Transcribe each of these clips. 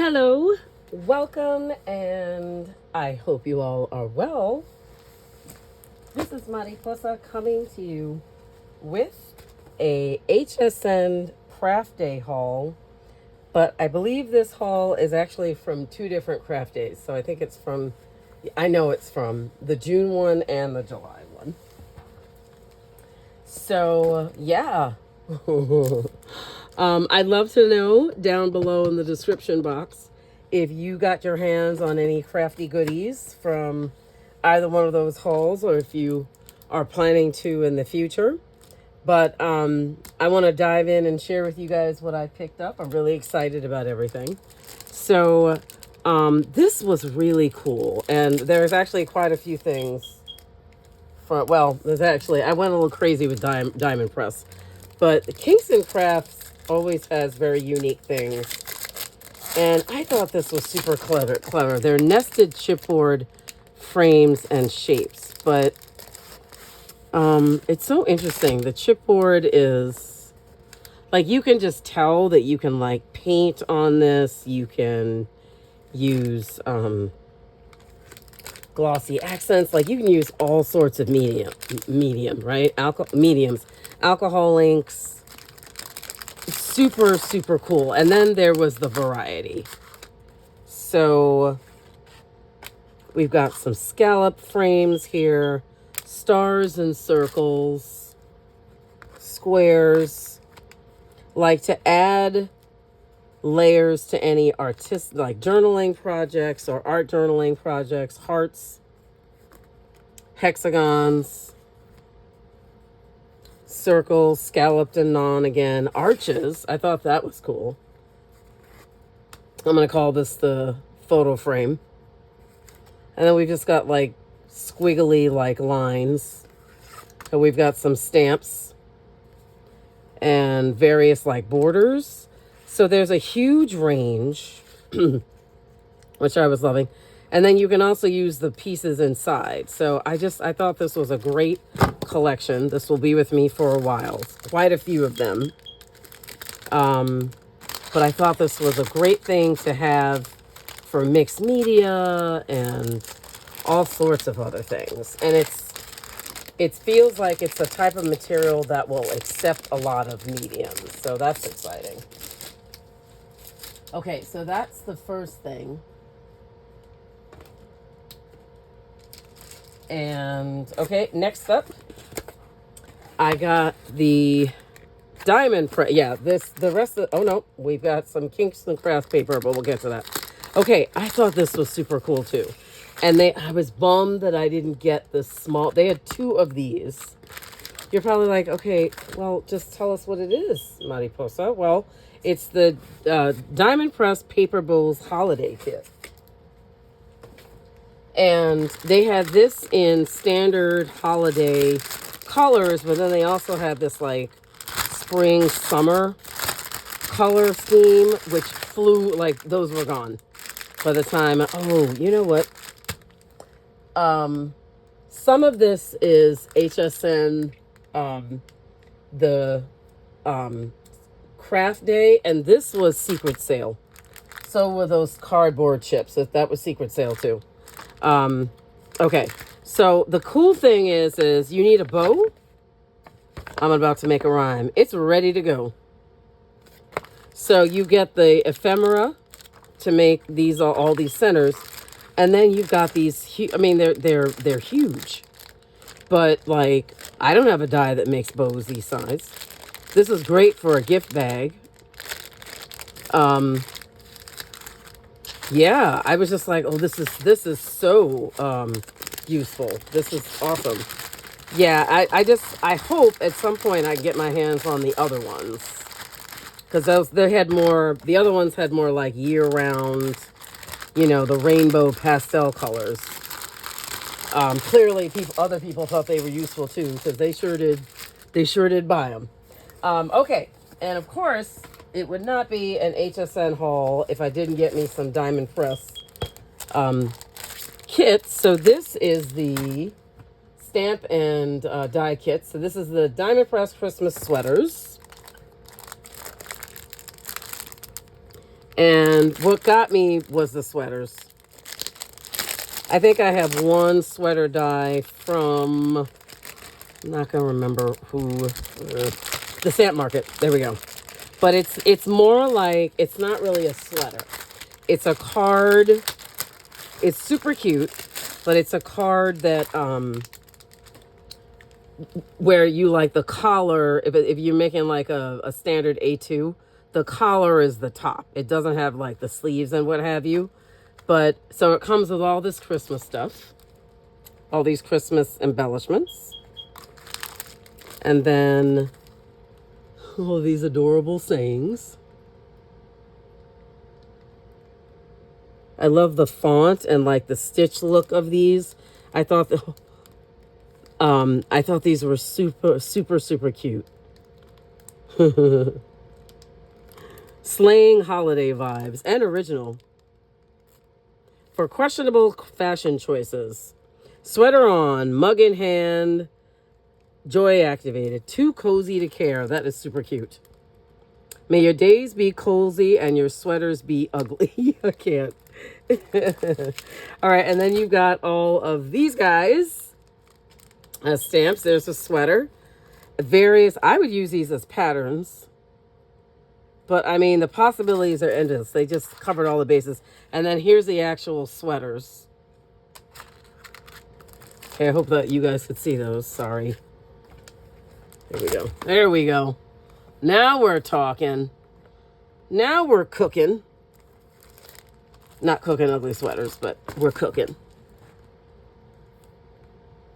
Hello, welcome, and I hope you all are well. This is Mariposa coming to you with a HSN Craft Day haul, but I believe this haul is actually from two different craft days. So I think I know it's from the June one and the July one. So yeah. I'd love to know down below in the description box if you got your hands on any crafty goodies from either one of those hauls, or if you are planning to in the future. But I want to dive in and share with you guys what I picked up. I'm really excited about everything. So this was really cool, and there's actually quite a few things from, well, I went a little crazy with Diamond Press, but Kingston Crafts always has very unique things. And I thought this was super clever. They're nested chipboard frames and shapes, but it's so interesting. The chipboard is like, you can just tell that you can like paint on this. You can use glossy accents. Like, you can use all sorts of medium, right? Mediums, alcohol inks. Super cool. And then there was the variety. So we've got some scallop frames here, stars and circles, squares, like to add layers to any artistic, like journaling projects or art journaling projects, hearts, hexagons, circles, scalloped and non again, arches. I thought that was cool. I'm going to call this the photo frame. And then we've just got like squiggly like lines. And we've got some stamps and various like borders. So there's a huge range, which I was loving. And then you can also use the pieces inside. So I thought this was a great collection. This will be with me for a while. Quite a few of them. But I thought this was a great thing to have for mixed media and all sorts of other things. And it feels like it's a type of material that will accept a lot of mediums. So that's exciting. Okay, so that's the first thing. And okay, next up, I got the Diamond Press. Yeah, the rest of, oh no, we've got some Kingston Craft paper, but we'll get to that. Okay, I thought this was super cool too. And I was bummed that I didn't get the small, they had two of these. You're probably like, okay, well, just tell us what it is, Mariposa. Well, it's the Diamond Press Paper Bowls Holiday Kit. And they had this in standard holiday colors, but then they also had this like spring summer color scheme, which flew, like those were gone by the time. Oh, you know what? Some of this is HSN, the craft day, and this was secret sale. So were those cardboard chips. That was secret sale too. Okay, so the cool thing is you need a bow. I'm about to make a rhyme. It's ready to go. So you get the ephemera to make these all these centers, and then you've got these. I mean, they're huge, but like, I don't have a die that makes bows these size. This is great for a gift bag. Yeah, I was just like, oh, this is so useful. This is awesome. Yeah, I hope at some point I get my hands on the other ones, because the other ones had more like year-round, the rainbow pastel colors. Clearly other people thought they were useful too, because they sure did buy them. Okay, and of course, it would not be an HSN haul if I didn't get me some Diamond Press kits. So this is the stamp and die kit. So this is the Diamond Press Christmas sweaters. And what got me was the sweaters. I think I have one sweater die from, I'm not going to remember who, the stamp market. There we go. But it's more like, it's not really a sweater. It's a card. It's super cute, but it's a card that, where you like the collar, if you're making like a standard A2, the collar is the top. It doesn't have like the sleeves and what have you. But so it comes with all this Christmas stuff, all these Christmas embellishments. And then all these adorable sayings. I love the font and like the stitch look of these. I thought these were super, super, super cute. Slaying holiday vibes and original. For questionable fashion choices. Sweater on, mug in hand, joy activated. Too cozy to care. That is super cute. May your days be cozy and your sweaters be ugly. I can't. All right, and then you've got all of these guys as stamps. There's a sweater. Various, I would use these as patterns. But, I mean, the possibilities are endless. They just covered all the bases. And then here's the actual sweaters. Okay, I hope that you guys could see those. Sorry. There we go. There we go. Now we're talking. Now we're cooking. Not cooking ugly sweaters, but we're cooking.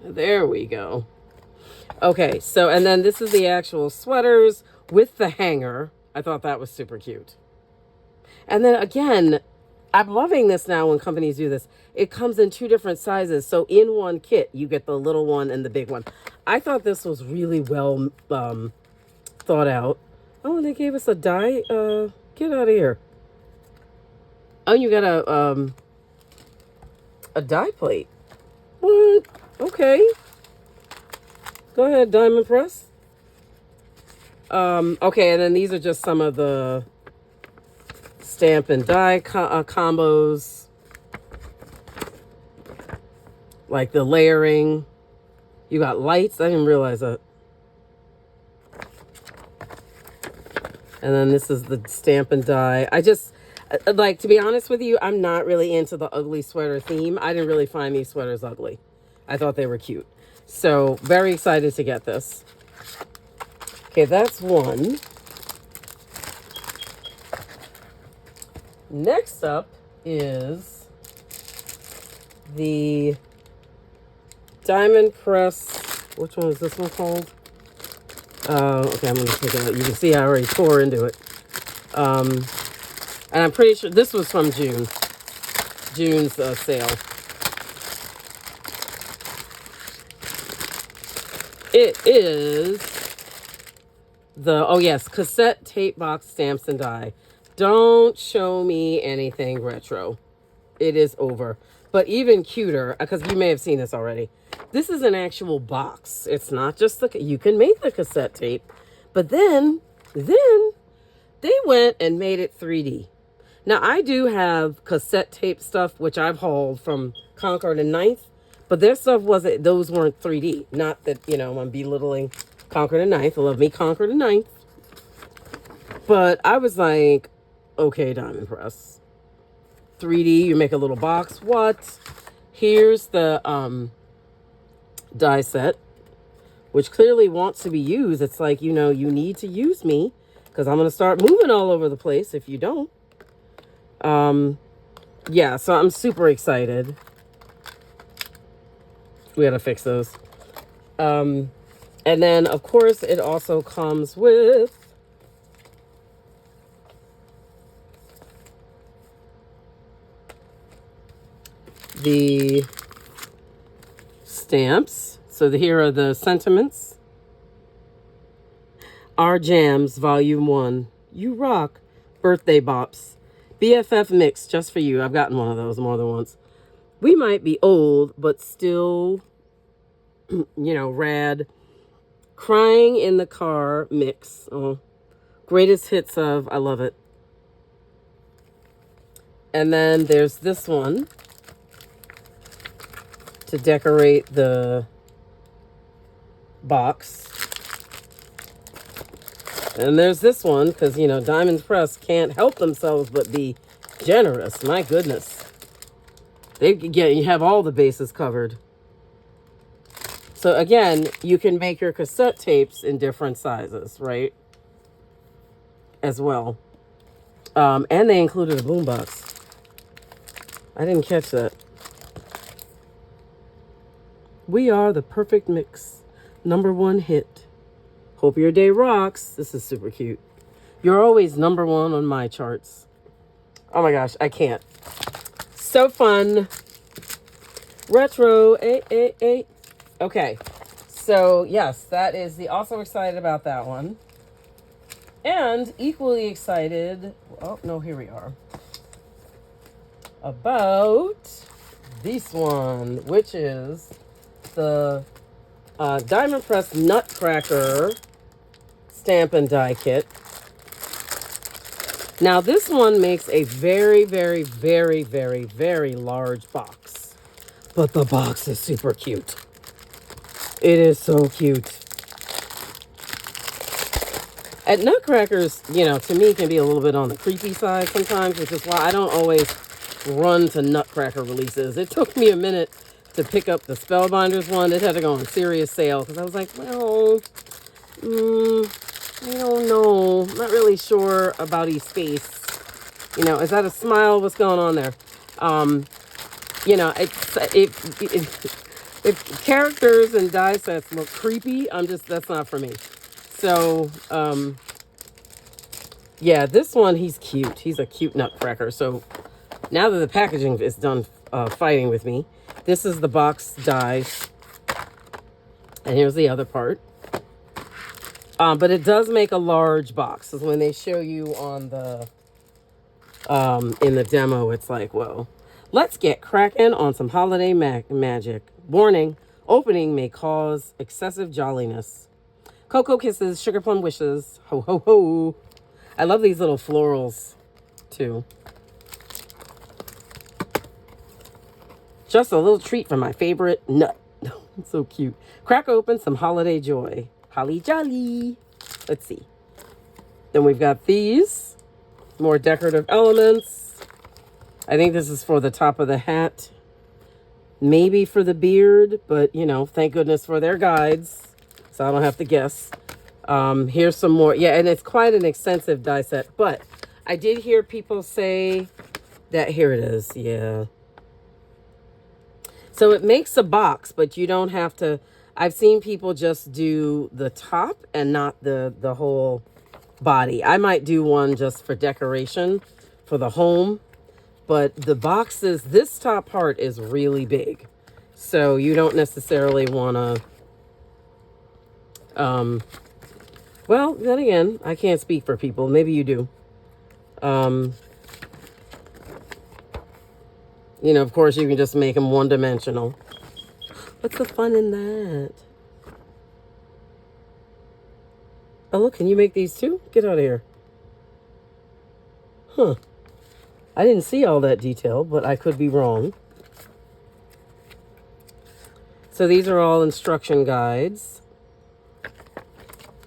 There we go. Okay, so, and then this is the actual sweaters with the hanger. I thought that was super cute. And then again, I'm loving this now when companies do this. It comes in 2 different sizes. So in one kit, you get the little one and the big one. I thought this was really well thought out. Oh, and they gave us a die. Get out of here. Oh, you got a die plate. What? Okay. Go ahead, Diamond Press. Okay, and then these are just some of the stamp and die combos. Like the layering. You got lights. I didn't realize that. And then this is the stamp and die. I just, like, to be honest with you, I'm not really into the ugly sweater theme. I didn't really find these sweaters ugly. I thought they were cute. So, very excited to get this. Okay, that's one. Next up is the Diamond Press. Which one is this one called? Okay, I'm going to take it out. You can see I already tore into it. And I'm pretty sure this was from June's sale. It is the, oh yes, cassette tape box stamps and die. Don't show me anything retro. It is over. But even cuter, because you may have seen this already. This is an actual box. It's not just the, you can make the cassette tape, but then they went and made it 3D. Now I do have cassette tape stuff, which I've hauled from Concord and Ninth, but their stuff wasn't, those weren't 3D. Not that, you know, I'm belittling Concord and Ninth. I love me Concord and Ninth. But I was like, okay, Diamond Press. 3D, you make a little box. What? Here's the die set, which clearly wants to be used. It's like, you know, you need to use me because I'm going to start moving all over the place if you don't. Yeah, so I'm super excited. We got to fix those. And then, of course, it also comes with the stamps. So here are the sentiments. Our Jams, Volume 1. You rock. Birthday bops. BFF mix, just for you. I've gotten one of those more than once. We might be old, but still, you know, rad. Crying in the Car mix. Oh, greatest hits of, I love it. And then there's this one to decorate the box. And there's this one because, you know, Diamond Press can't help themselves but be generous. My goodness. You have all the bases covered. So again, you can make your cassette tapes in different sizes, right? As well. And they included a boombox. I didn't catch that. We are the perfect mix. #1 hit. Hope your day rocks. This is super cute. You're always #1 on my charts. Oh my gosh, I can't. So fun. Retro. Okay. So, yes, that is the also excited about that one. And equally excited. Oh, no, here we are. About this one, which is the Diamond Press Nutcracker Stamp and Die Kit. Now, this one makes a very, very, very, very, very large box. But the box is super cute. It is so cute. And Nutcrackers, you know, to me can be a little bit on the creepy side sometimes, which is why I don't always run to Nutcracker releases. It took me a minute to pick up the Spellbinders one. It had to go on serious sale because I was like, well, I don't know. I'm not really sure about his face. You know, is that a smile? What's going on there? You know, if characters and die sets look creepy, that's not for me. So, yeah, this one, he's cute. He's a cute Nutcracker. So now that the packaging is done fighting with me, this is the box die. And here's the other part. But it does make a large box. So when they show you on the, in the demo, it's like, whoa. Let's get cracking on some holiday magic. Warning, opening may cause excessive jolliness. Cocoa kisses, sugar plum wishes. Ho, ho, ho. I love these little florals, too. Just a little treat for my favorite nut. It's so cute. Crack open some holiday joy. Holly jolly. Let's see. Then we've got these. More decorative elements. I think this is for the top of the hat. Maybe for the beard. But, you know, thank goodness for their guides. So I don't have to guess. Here's some more. Yeah, and it's quite an extensive die set. But I did hear people say that, here it is. Yeah. So it makes a box, but you don't have to. I've seen people just do the top and not the whole body. I might do one just for decoration for the home. But the boxes, this top part is really big. So you don't necessarily want to. Well, then again, I can't speak for people. Maybe you do. You know, of course, you can just make them one-dimensional. What's the fun in that? Oh, look, can you make these too? Get out of here. Huh. I didn't see all that detail, but I could be wrong. So these are all instruction guides.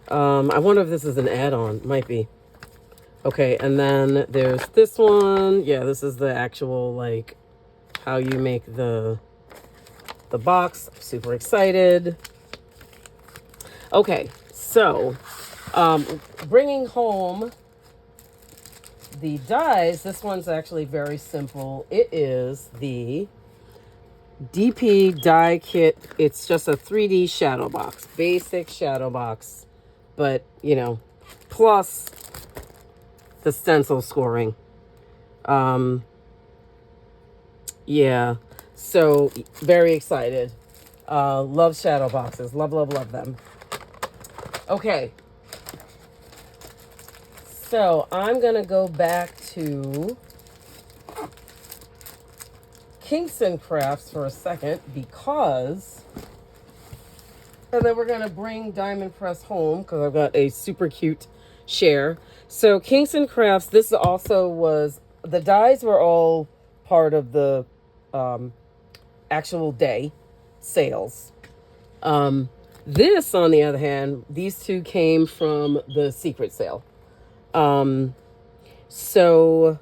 I wonder if this is an add-on. Might be. Okay, and then there's this one. Yeah, this is the actual, like, how you make the box. Super excited. Okay, so bringing home the dies. This one's actually very simple. It is the DP die kit. It's just a 3D shadow box, basic shadow box, but you know, plus the stencil scoring. Yeah, so very excited. Love shadow boxes. Love, love, love them. Okay. So I'm going to go back to Kingston Crafts for a second because, and then we're going to bring Diamond Press home because I've got a super cute share. So Kingston Crafts, this also was the dies were all part of the actual day sales. This, on the other hand, these two came from the secret sale. So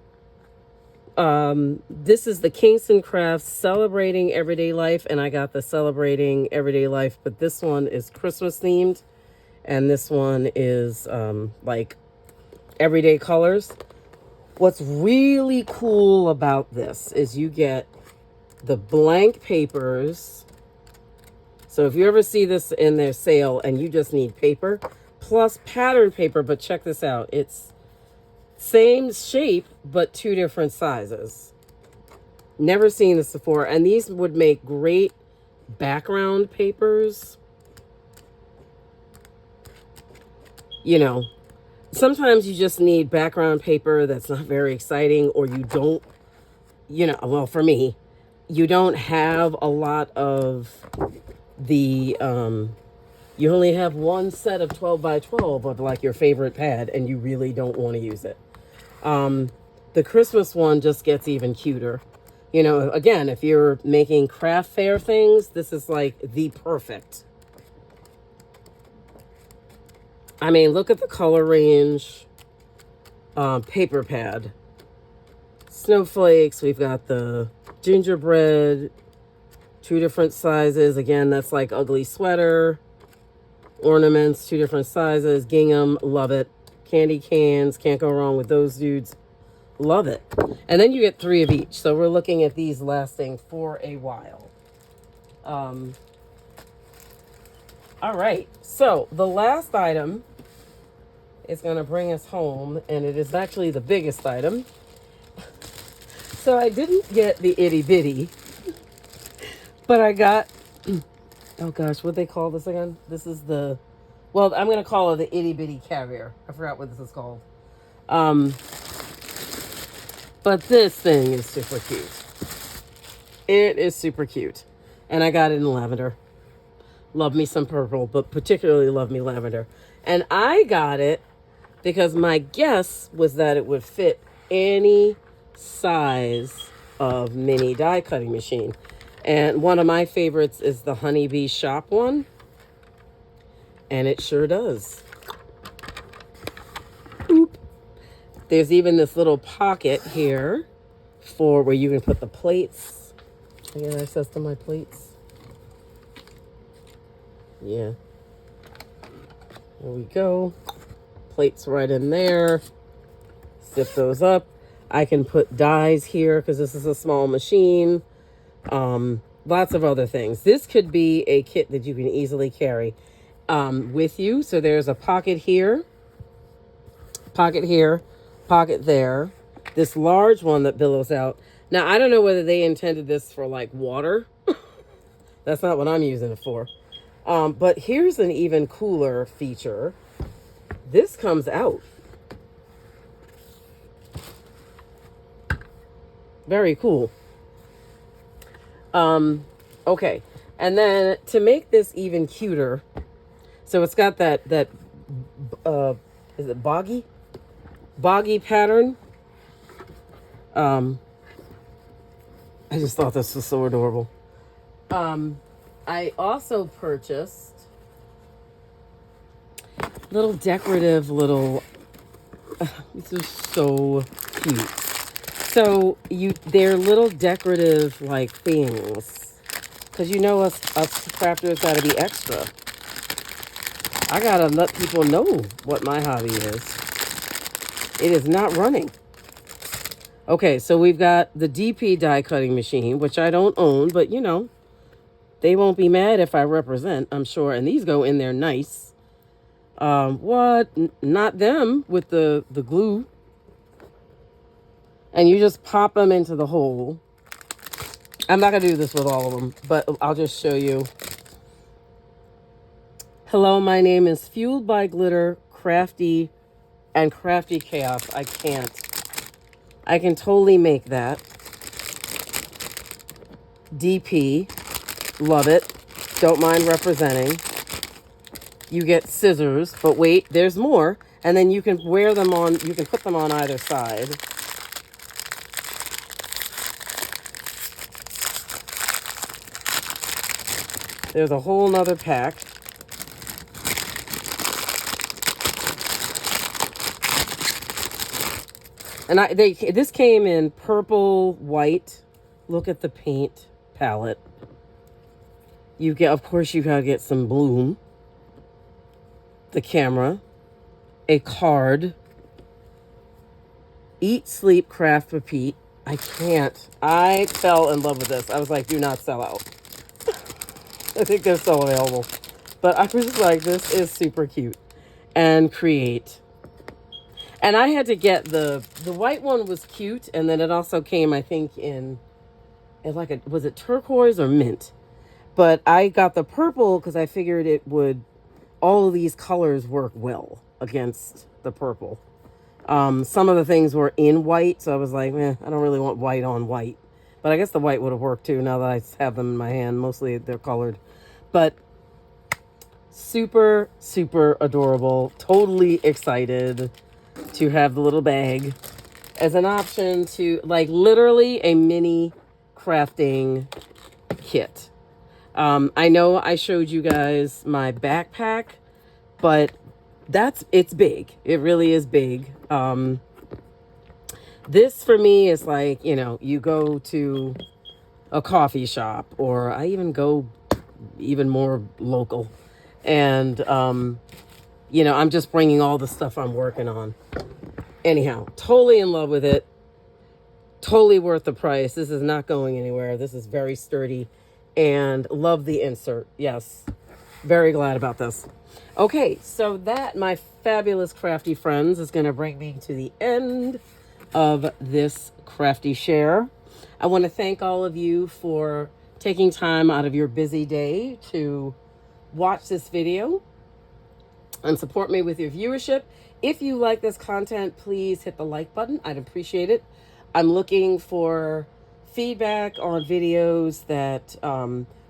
this is the Kingston Crafts Celebrating Everyday Life, and I got the Celebrating Everyday Life, but this one is Christmas themed, and this one is like everyday colors. What's really cool about this is you get the blank papers. So if you ever see this in their sale and you just need paper, plus pattern paper, but check this out. It's same shape, but 2 different sizes. Never seen this before. And these would make great background papers. You know, sometimes you just need background paper that's not very exciting, or you don't, you know, well, for me, you don't have a lot of the, you only have one set of 12 by 12 of like your favorite pad, and you really don't want to use it. The Christmas one just gets even cuter. You know, again, if you're making craft fair things, this is like the perfect. I mean, look at the color range. Paper pad. Snowflakes. We've got the gingerbread. 2 different sizes. Again, that's like ugly sweater. Ornaments, 2 different sizes. Gingham, love it. Candy cans, can't go wrong with those dudes. Love it. And then you get 3 of each. So we're looking at these lasting for a while. All right. So the last item is going to bring us home, and it is actually the biggest item. So I didn't get the itty bitty, but I got, oh gosh, what they call this again? This is the, well, I'm going to call it the itty bitty carrier. I forgot what this is called. But this thing is super cute. It is super cute. And I got it in lavender. Love me some purple, but particularly love me lavender. And I got it because my guess was that it would fit any size of mini die cutting machine. And one of my favorites is the Honeybee Shop one. And it sure does. Boop. There's even this little pocket here for where you can put the plates. I get access to my plates. Yeah. There we go. Plates right in there. Zip those up. I can put dies here because this is a small machine. Lots of other things. This could be a kit that you can easily carry with you. So there's a pocket here, pocket there. This large one that billows out. Now, I don't know whether they intended this for like water. That's not what I'm using it for. But here's an even cooler feature. This comes out. Very cool. Okay. And then to make this even cuter, so it's got that is it boggy pattern. I just thought this was so adorable. I also purchased little decorative this is so cute. So they're little decorative like things, because you know us crafters got to be extra. I gotta let people know what my hobby is. It is not running. Okay, so we've got the DP die cutting machine, which I don't own, but you know, they won't be mad if I represent, I'm sure. And these go in there nice. Not them with the glue. And you just pop them into the hole. I'm not going to do this with all of them, but I'll just show you. Hello, my name is Fueled by Glitter, Crafty, and Crafty Chaos. I can totally make that. DP. Love it. Don't mind representing. You get scissors, but wait, there's more. And then you can wear them on, you can put them on either side. There's a whole nother pack. And this came in purple, white. Look at the paint palette. You get, of course, you gotta get some bloom. The camera, a card. Eat, sleep, craft, repeat. I can't. I fell in love with this. I was like, do not sell out. I think they're still available. But I was just like, this is super cute. And create. And I had to get the white one was cute. And then it also came, I think, in like a, was it turquoise or mint? But I got the purple because I figured it would, all of these colors work well against the purple. Some of the things were in white, so I was like, I don't really want white on white. But I guess the white would have worked too now that I have them in my hand. Mostly they're colored. But super, super adorable. Totally excited to have the little bag as an option to, like, literally a mini crafting kit. I know I showed you guys my backpack, but it's big. It really is big. This for me is like, you know, you go to a coffee shop, or I even go even more local. And, you know, I'm just bringing all the stuff I'm working on. Anyhow, totally in love with it. Totally worth the price. This is not going anywhere. This is very sturdy, and love the insert. Yes, very glad about this. Okay, so that, my fabulous crafty friends, is going to bring me to the end of this crafty share. I want to thank all of you for taking time out of your busy day to watch this video and support me with your viewership. If you like this content, please hit the like button. I'd appreciate it. I'm looking for feedback on videos that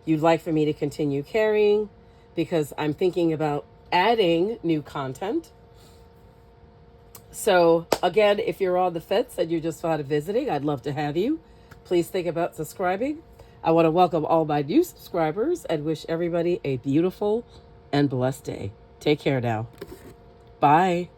you'd like for me to continue carrying, because I'm thinking about adding new content. So again, if you're on the fence and you just thought of visiting, I'd love to have you. Please think about subscribing. I want to welcome all my new subscribers and wish everybody a beautiful and blessed day. Take care now. Bye.